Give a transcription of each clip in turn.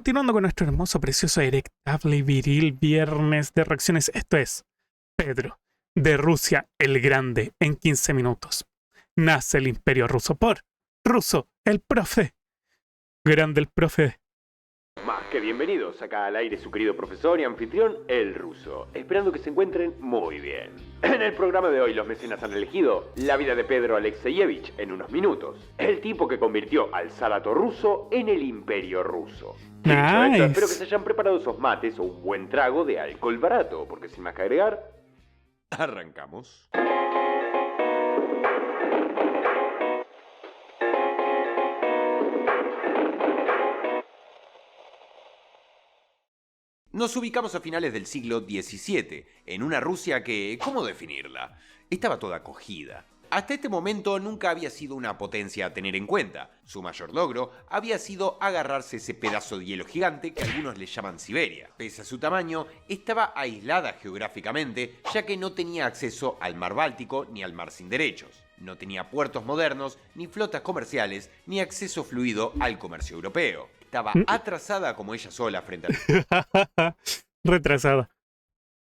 Continuando con nuestro hermoso, precioso, erectable y viril viernes de reacciones, esto es Pedro, de Rusia el Grande, en 15 minutos. Nace el Imperio Ruso por Ruso, el profe. Grande el profe. Más que bienvenidos acá al aire su querido profesor y anfitrión, el Ruso. Esperando que se encuentren muy bien. En el programa de hoy los mecenas han elegido la vida de Pedro Alexeyevich en unos minutos. El tipo que convirtió al zarato ruso en el Imperio Ruso. Dicho esto, espero que se hayan preparado esos mates o un buen trago de alcohol barato, porque sin más que agregar, arrancamos. Nos ubicamos a finales del siglo XVII, en una Rusia que, ¿cómo definirla? Estaba toda cogida. Hasta este momento nunca había sido una potencia a tener en cuenta. Su mayor logro había sido agarrarse ese pedazo de hielo gigante que algunos le llaman Siberia. Pese a su tamaño, estaba aislada geográficamente, ya que no tenía acceso al mar Báltico ni al mar sin derechos. No tenía puertos modernos, ni flotas comerciales, ni acceso fluido al comercio europeo. Estaba atrasada como ella sola frente a retrasada.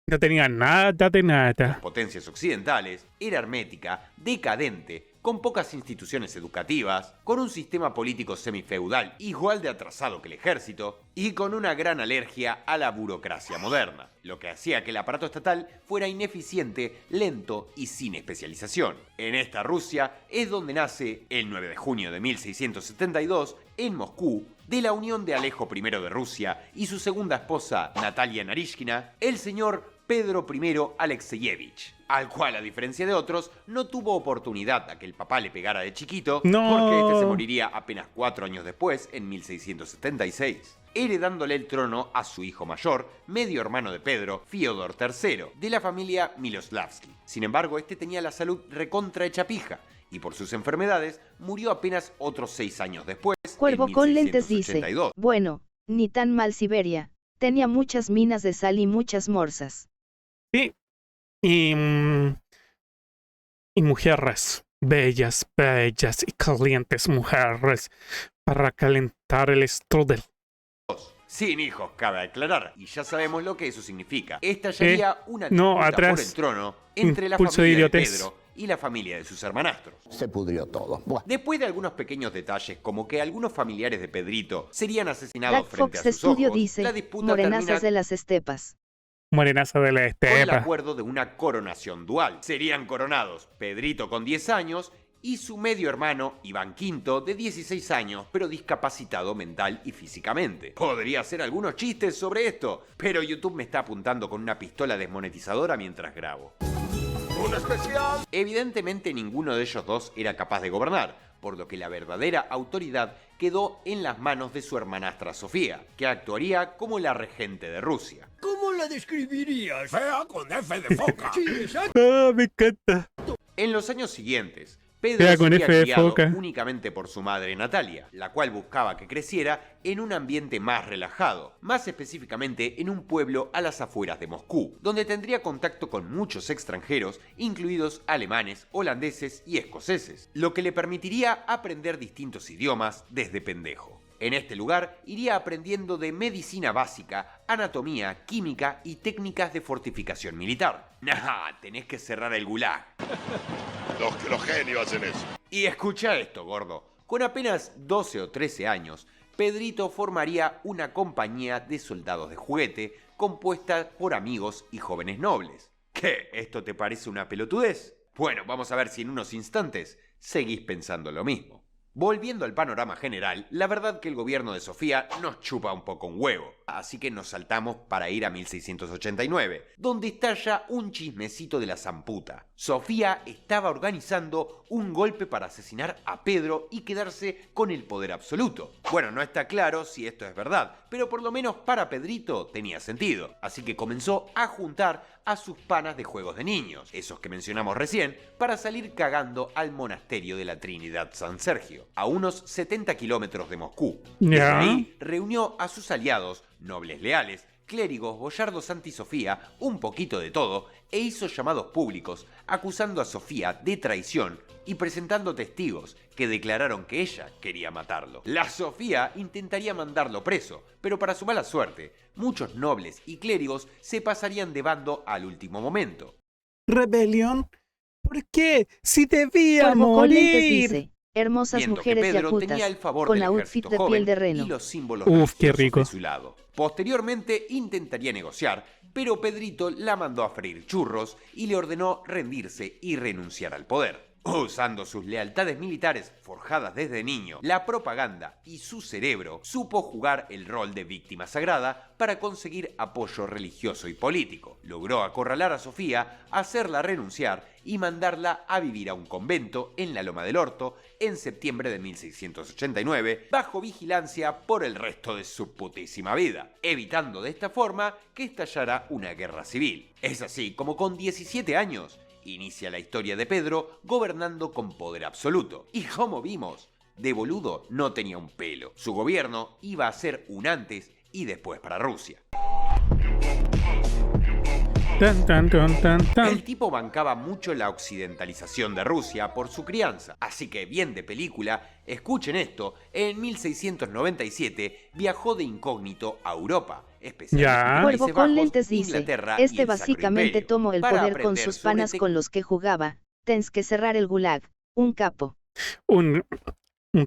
No tenía nada de nada. las potencias occidentales, era hermética, decadente, con pocas instituciones educativas, con un sistema político semifeudal igual de atrasado que el ejército, y con una gran alergia a la burocracia moderna, lo que hacía que el aparato estatal fuera ineficiente, lento y sin especialización. En esta Rusia es donde nace, el 9 de junio de 1672, en Moscú, de la unión de Alejo I de Rusia y su segunda esposa, Natalia Narishkina, el señor Pedro I Alexeyevich, al cual, a diferencia de otros, no tuvo oportunidad a que el papá le pegara de chiquito, porque este se moriría apenas 4 años después, en 1676, heredándole el trono a su hijo mayor, medio hermano de Pedro, Fiodor III, de la familia Miloslavski. Sin embargo, este tenía la salud recontra hecha pija, y por sus enfermedades murió apenas otros 6 años después. Cuervo en con lentes 1682. dice, bueno, ni tan mal Siberia, tenía muchas minas de sal y muchas morsas. Sí. Y mujeres, bellas, bellas y calientes mujeres, para calentar el strudel. Sin hijos, cabe aclarar, y ya sabemos lo que eso significa. Estallaría una disputa no, atrás. por el trono entre la Impulso de familia de idiotez. Pedro y la familia de sus hermanastros. Se pudrió todo. Buah. Después de algunos pequeños detalles, como que algunos familiares de Pedrito serían asesinados Black frente Fox a sus Studio ojos, dice, la disputa morenazas termina de las estepas. Morenaza de la con el estepa. acuerdo de una coronación dual. Serían coronados Pedrito con 10 años y su medio hermano Iván V de 16 años, pero discapacitado mental y físicamente. Podría hacer algunos chistes sobre esto, pero YouTube me está apuntando con una pistola desmonetizadora mientras grabo. ¡Un especial! Evidentemente ninguno de ellos dos era capaz de gobernar, por lo que la verdadera autoridad quedó en las manos de su hermanastra Sofía, que actuaría como la regente de Rusia. ¿Cómo la describirías? Fea con F de foca. Sí, exacto. Ah, me encanta. En los años siguientes, Pedro Queda con sería F de criado foca. únicamente por su madre Natalia, la cual buscaba que creciera en un ambiente más relajado, más específicamente en un pueblo a las afueras de Moscú, donde tendría contacto con muchos extranjeros, incluidos alemanes, holandeses y escoceses, lo que le permitiría aprender distintos idiomas desde pendejo. En este lugar iría aprendiendo de medicina básica, anatomía, química y técnicas de fortificación militar. Nah, tenés que cerrar el gulag. Los genios hacen eso. Y escucha esto, gordo. Con apenas 12 o 13 años, Pedrito formaría una compañía de soldados de juguete compuesta por amigos y jóvenes nobles. ¿Qué? ¿Esto te parece una pelotudez? Bueno, vamos a ver si en unos instantes seguís pensando lo mismo. Volviendo al panorama general, la verdad que el gobierno de Sofía nos chupa un poco un huevo, así que nos saltamos para ir a 1689, donde estalla un chismecito de la zamputa. Sofía estaba organizando un golpe para asesinar a Pedro y quedarse con el poder absoluto. Bueno, no está claro si esto es verdad, pero por lo menos para Pedrito tenía sentido, así que comenzó a juntar a sus panas de juegos de niños, esos que mencionamos recién, para salir cagando al monasterio de la Trinidad San Sergio, a unos 70 kilómetros de Moscú. Desde Ya. ahí reunió a sus aliados, nobles leales, clérigos, boyardos anti-Sofía, un poquito de todo, e hizo llamados públicos acusando a Sofía de traición y presentando testigos que declararon que ella quería matarlo. La Sofía intentaría mandarlo preso, pero para su mala suerte, muchos nobles y clérigos se pasarían de bando al último momento. ¿Rebelión? ¿Por qué? Si debía Cuervo Collins morir. dice, hermosas Viendo que mujeres Pedro yakutas, tenía el favor con del outfit ejército de piel joven de reno. y los símbolos Uf, qué religiosos rico. de su lado. Posteriormente intentaría negociar, pero Pedrito la mandó a freír churros y le ordenó rendirse y renunciar al poder. Usando sus lealtades militares forjadas desde niño, la propaganda y su cerebro, supo jugar el rol de víctima sagrada para conseguir apoyo religioso y político. Logró acorralar a Sofía, hacerla renunciar y mandarla a vivir a un convento en la Loma del Orto en septiembre de 1689, bajo vigilancia por el resto de su putísima vida, evitando de esta forma que estallara una guerra civil. Es así como con 17 años, inicia la historia de Pedro gobernando con poder absoluto. Y como vimos, de boludo no tenía un pelo. Su gobierno iba a ser un antes y después para Rusia. Tan, tan, tan, tan, tan. El tipo bancaba mucho la occidentalización de Rusia por su crianza, así que bien de película, escuchen esto, en 1697 viajó de incógnito a Europa, especialmente Ya. en Cuervo Países con Bajos, lentes dice, Inglaterra y este el Sacro básicamente Imperio, tomó el para poder con aprender sus sobre panas con los que jugaba. Tens que cerrar el gulag, un capo. Un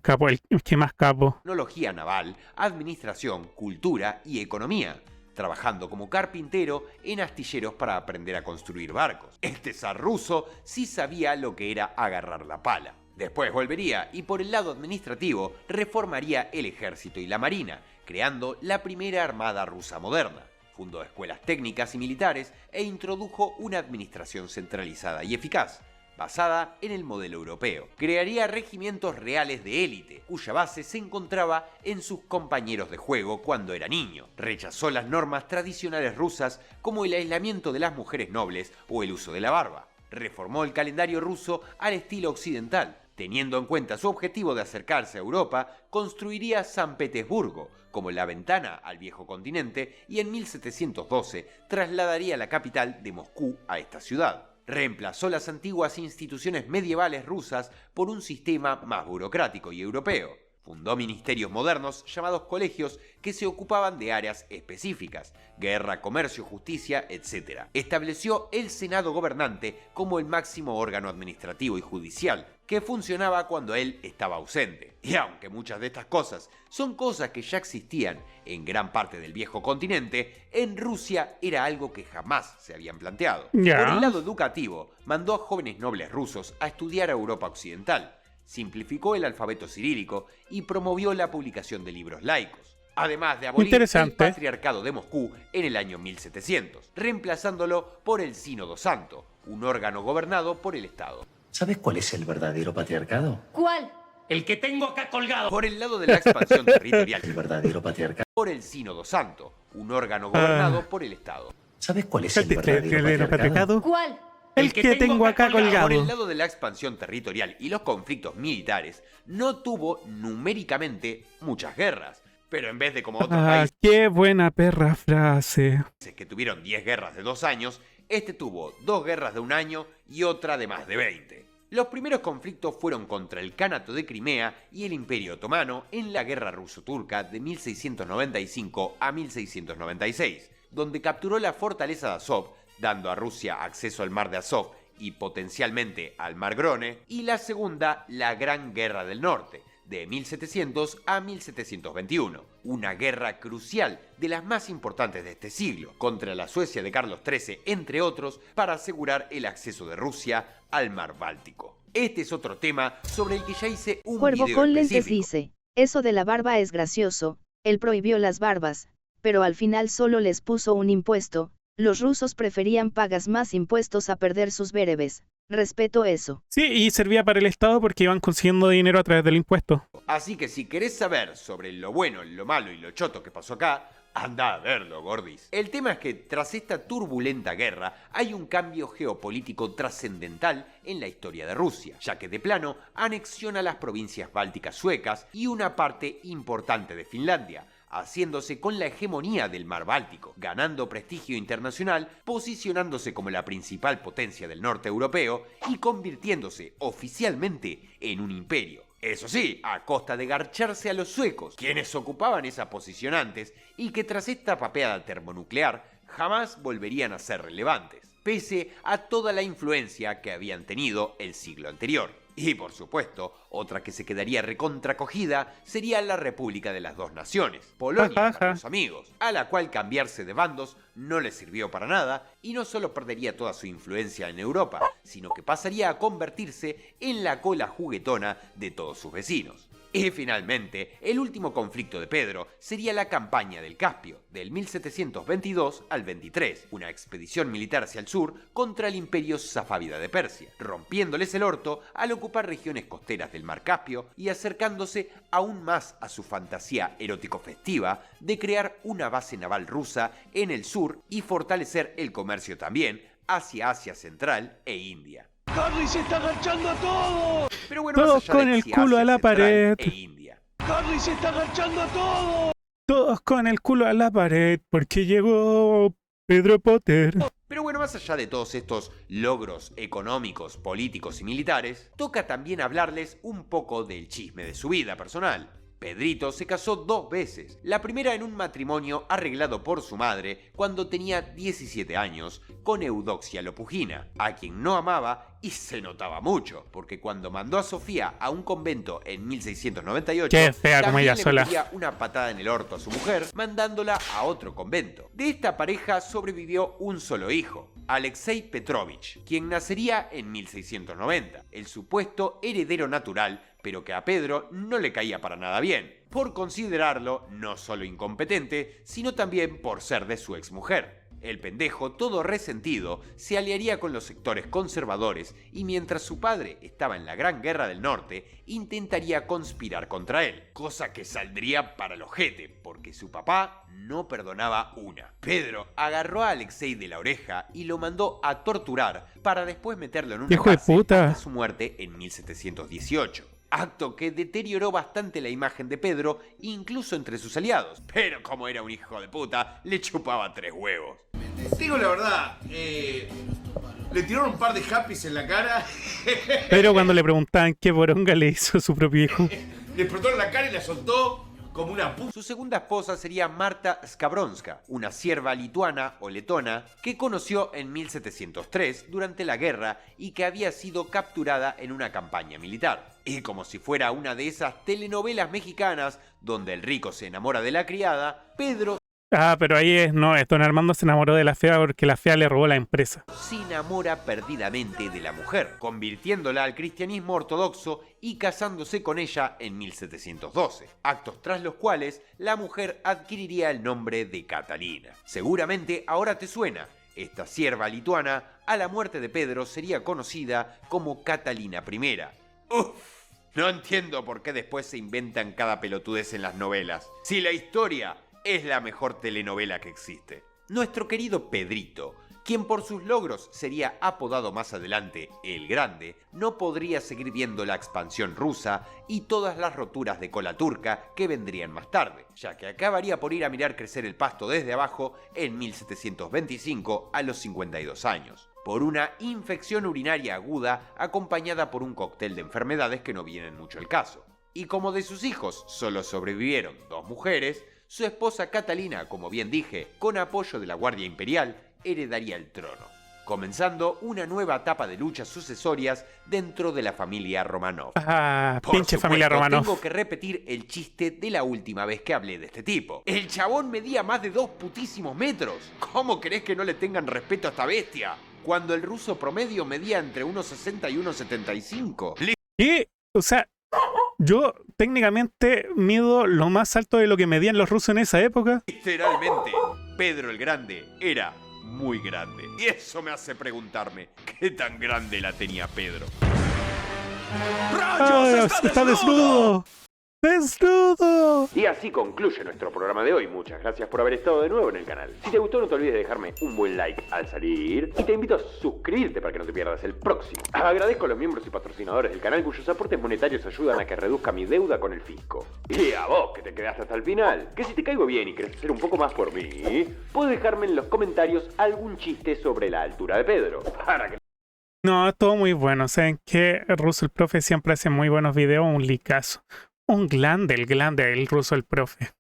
capo, el que más capo. tecnología naval, administración, cultura y economía, trabajando como carpintero en astilleros para aprender a construir barcos. Este zar ruso sí sabía lo que era agarrar la pala. Después volvería y por el lado administrativo reformaría el ejército y la marina, creando la primera armada rusa moderna. Fundó escuelas técnicas y militares e introdujo una administración centralizada y eficaz, basada en el modelo europeo. Crearía regimientos reales de élite, cuya base se encontraba en sus compañeros de juego cuando era niño. Rechazó las normas tradicionales rusas como el aislamiento de las mujeres nobles o el uso de la barba. Reformó el calendario ruso al estilo occidental. Teniendo en cuenta su objetivo de acercarse a Europa, construiría San Petersburgo como la ventana al viejo continente y en 1712 trasladaría la capital de Moscú a esta ciudad. Reemplazó las antiguas instituciones medievales rusas por un sistema más burocrático y europeo. Fundó ministerios modernos llamados colegios que se ocupaban de áreas específicas, guerra, comercio, justicia, etc. Estableció el Senado gobernante como el máximo órgano administrativo y judicial, que funcionaba cuando él estaba ausente. Y aunque muchas de estas cosas son cosas que ya existían en gran parte del viejo continente, en Rusia era algo que jamás se habían planteado. Ya. Por el lado educativo, mandó a jóvenes nobles rusos a estudiar a Europa Occidental, simplificó el alfabeto cirílico y promovió la publicación de libros laicos, además de abolir el Interesante. patriarcado de Moscú en el año 1700, reemplazándolo por el Sínodo Santo, un órgano gobernado por el Estado. ¿Sabes cuál es el verdadero patriarcado? ¿Cuál? El que tengo acá colgado. Por el lado de la expansión territorial, El verdadero patriarcado. por el Sínodo Santo, un órgano gobernado por el Estado. ¿Sabes cuál es el verdadero patriarcado? ¿Cuál? El que tengo acá colgado. Por el lado de la expansión territorial y los conflictos militares, no tuvo numéricamente muchas guerras, pero en vez de como otros Ah, qué buena perra frase. países que tuvieron 10 guerras de 2 años, este tuvo 2 guerras de 1 año y otra de más de 20. Los primeros conflictos fueron contra el Kanato de Crimea y el Imperio Otomano en la Guerra Ruso-Turca de 1695 a 1696, donde capturó la fortaleza de Azov, dando a Rusia acceso al mar de Azov y potencialmente al mar Grone, y la segunda, la Gran Guerra del Norte, de 1700 a 1721, una guerra crucial de las más importantes de este siglo, contra la Suecia de Carlos XIII, entre otros, para asegurar el acceso de Rusia al mar Báltico. Este es otro tema sobre el que ya hice un Cuervo video con lentes específico. dice, eso de la barba es gracioso, él prohibió las barbas, pero al final solo les puso un impuesto, los rusos preferían pagas más impuestos a perder sus bérebes, respeto eso. Sí, y servía para el Estado porque iban consiguiendo dinero a través del impuesto. Así que si querés saber sobre lo bueno, lo malo y lo choto que pasó acá, anda a verlo, gordis. El tema es que tras esta turbulenta guerra hay un cambio geopolítico trascendental en la historia de Rusia, ya que de plano anexiona las provincias bálticas suecas y una parte importante de Finlandia, haciéndose con la hegemonía del mar Báltico, ganando prestigio internacional, posicionándose como la principal potencia del norte europeo y convirtiéndose oficialmente en un imperio. Eso sí, a costa de garcharse a los suecos, quienes ocupaban esa posición antes y que tras esta papeada termonuclear jamás volverían a ser relevantes, pese a toda la influencia que habían tenido el siglo anterior. Y por supuesto, otra que se quedaría recontracogida sería la República de las Dos Naciones, Polonia para los amigos, a la cual cambiarse de bandos no le sirvió para nada y no solo perdería toda su influencia en Europa, sino que pasaría a convertirse en la cola juguetona de todos sus vecinos. Y finalmente, el último conflicto de Pedro sería la campaña del Caspio, del 1722 al 23, una expedición militar hacia el sur contra el imperio safávida de Persia, rompiéndoles el orto al ocupar regiones costeras del mar Caspio y acercándose aún más a su fantasía erótico-festiva de crear una base naval rusa en el sur y fortalecer el comercio también hacia Asia Central e India. ¡Carly se está agachando a todo! Pero bueno, Todos con el culo a la pared. ¡Carly se está agachando a todo! Todos con el culo a la pared porque llegó Pedro Potter. Pero bueno, más allá de todos estos logros económicos, políticos y militares, toca también hablarles un poco del chisme de su vida personal. Pedrito se casó 2 veces, la primera en un matrimonio arreglado por su madre cuando tenía 17 años con Eudoxia Lopugina, a quien no amaba y se notaba mucho, porque cuando mandó a Sofía a un convento en 1698, qué fea como ella le sola, metía una patada en el orto a su mujer, mandándola a otro convento. De esta pareja sobrevivió un solo hijo, Alexei Petrovich, quien nacería en 1690, el supuesto heredero natural, pero que a Pedro no le caía para nada bien, por considerarlo no solo incompetente, sino también por ser de su exmujer. El pendejo, todo resentido, se aliaría con los sectores conservadores y mientras su padre estaba en la Gran Guerra del Norte, intentaría conspirar contra él, cosa que saldría para el ojete, porque su papá no perdonaba una. Pedro agarró a Alexei de la oreja y lo mandó a torturar para después meterlo en una hijo de cárcel puta, hasta su muerte en 1718. Acto que deterioró bastante la imagen de Pedro, incluso entre sus aliados. Pero como era un hijo de puta, le chupaba 3 huevos. Digo la verdad, le tiraron un par de happies en la cara. pero cuando le preguntaban qué boronga le hizo a su propio hijo, Le explotó en la cara y la soltó como una puta. Su segunda esposa sería Marta Skabronska, una sierva lituana o letona que conoció en 1703 durante la guerra y que había sido capturada en una campaña militar. Y como si fuera una de esas telenovelas mexicanas donde el rico se enamora de la criada, Pedro pero ahí no, don Armando se enamoró de la fea porque la fea le robó la empresa. se enamora perdidamente de la mujer, convirtiéndola al cristianismo ortodoxo y casándose con ella en 1712, actos tras los cuales la mujer adquiriría el nombre de Catalina. Seguramente ahora te suena, esta sierva lituana a la muerte de Pedro sería conocida como Catalina I. ¡Uf! No entiendo por qué después se inventan cada pelotudez en las novelas, si la historia es la mejor telenovela que existe. Nuestro querido Pedrito, quien por sus logros sería apodado más adelante El Grande, no podría seguir viendo la expansión rusa y todas las roturas de cola turca que vendrían más tarde, ya que acabaría por ir a mirar crecer el pasto desde abajo en 1725 a los 52 años, por una infección urinaria aguda acompañada por un cóctel de enfermedades que no vienen mucho al caso. Y como de sus hijos solo sobrevivieron 2 mujeres, su esposa Catalina, como bien dije, con apoyo de la Guardia Imperial, heredaría el trono, comenzando una nueva etapa de luchas sucesorias dentro de la familia Romanov. Pinche familia Romanov. Tengo que repetir el chiste de la última vez que hablé de este tipo. El chabón medía más de 2 putísimos metros. ¿Cómo querés que no le tengan respeto a esta bestia? Cuando el ruso promedio medía entre 1,60 y 1,75. ¿Qué? O sea, yo técnicamente mido lo más alto de lo que medían los rusos en esa época. Literalmente, Pedro el Grande era muy grande. Y eso me hace preguntarme, ¿qué tan grande la tenía Pedro? ¡Está desnudo! ¡Desnudo! Y así concluye nuestro programa de hoy. Muchas gracias por haber estado de nuevo en el canal. Si te gustó, no te olvides de dejarme un buen like al salir. Y te invito a suscribirte para que no te pierdas el próximo. Agradezco a los miembros y patrocinadores del canal cuyos aportes monetarios ayudan a que reduzca mi deuda con el fisco. Y a vos que te quedaste hasta el final, que si te caigo bien y querés hacer un poco más por mí, puedes dejarme en los comentarios algún chiste sobre la altura de Pedro. Para que... No, todo muy bueno. ¿Saben qué? Russo el profe siempre hace muy buenos videos, un licazo. Un grande, el Russo el profe.